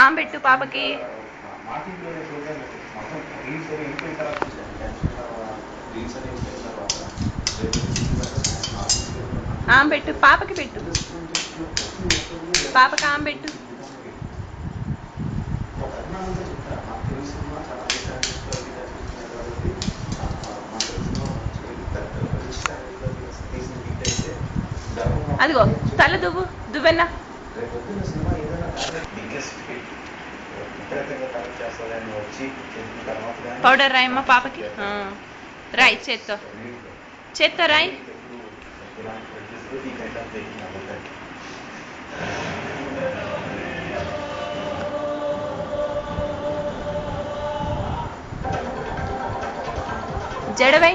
ఆమె పెట్టు పాపకి. ఆమె పెట్టు పాపకి పెట్టు. పాపకి ఆమె పెట్టు. అదిగో తల దువ్వు దువ్వెన్నా. పౌడర్ రాయమ్మా పాపకి. రాయి చేత్తో, చేత్తో రాయి. జడవై.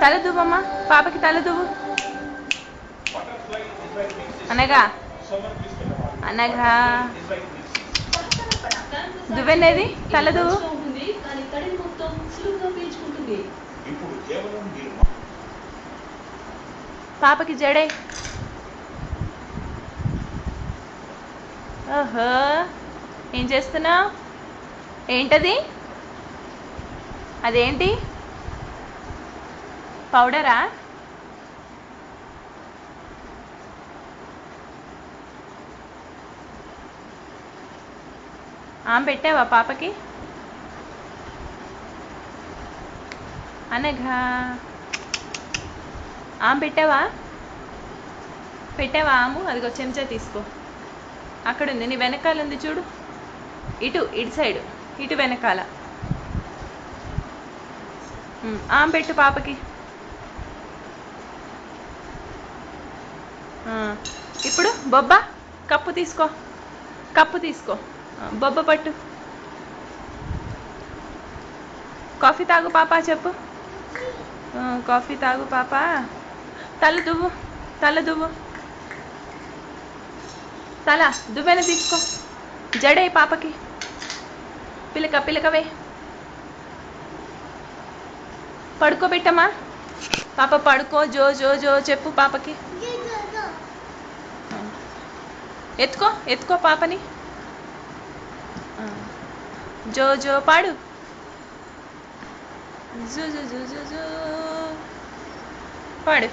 తల దువ్వమ్మా పాపకి, తల దువ్వు. అనగా అనగా దువ్వెనేది? తల దువ్వు. పాపకి జడే. ఓహో, ఏం చేస్తున్నావు? ఏంటది? అదేంటి? పౌడరా? ఆమె పెట్టావా పాపకి? అనగా ఆమె పెట్టావా? పెట్టావా ఆము? అదిగో చెంచా తీసుకో. అక్కడ ఉంది, నీ వెనకాల ఉంది చూడు. ఇటు సైడు, ఇటు వెనకాల. ఆమె పెట్టు పాపకి. ఇప్పుడు బొబ్బ కప్పు తీసుకో, కప్పు తీసుకో. బొబ్బ పట్టు. కాఫీ తాగు పాప చెప్పు. కాఫీ తాగు పాప. తల దువ్వు, తల దువ్వు. తల దువ్వెన తీసుకో. జడై పాపకి. పిలక పిలకవే. పడుకోబెట్టమ్మా పాప, పడుకో. జో జో జో చెప్పు పాపకి. ఎత్తుకో, ఎత్తుకో పాపని. జో జో పాడు. జో జో జో జో జో పాడు.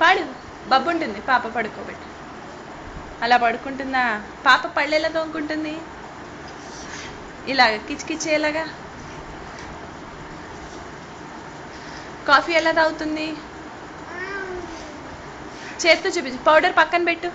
పాడు. బబ్బు ఉంటుంది పాప, పడుకోబెట్టు. అలా పడుకుంటుందా పాప? పళ్ళు ఎలా తోముకుంటుంది? ఇలాగ కిచకిచ్చేలాగా. కాఫీ ఎలా తాగుతుంది? చేత్తో చూపించు. పౌడర్ పక్కన పెట్టు.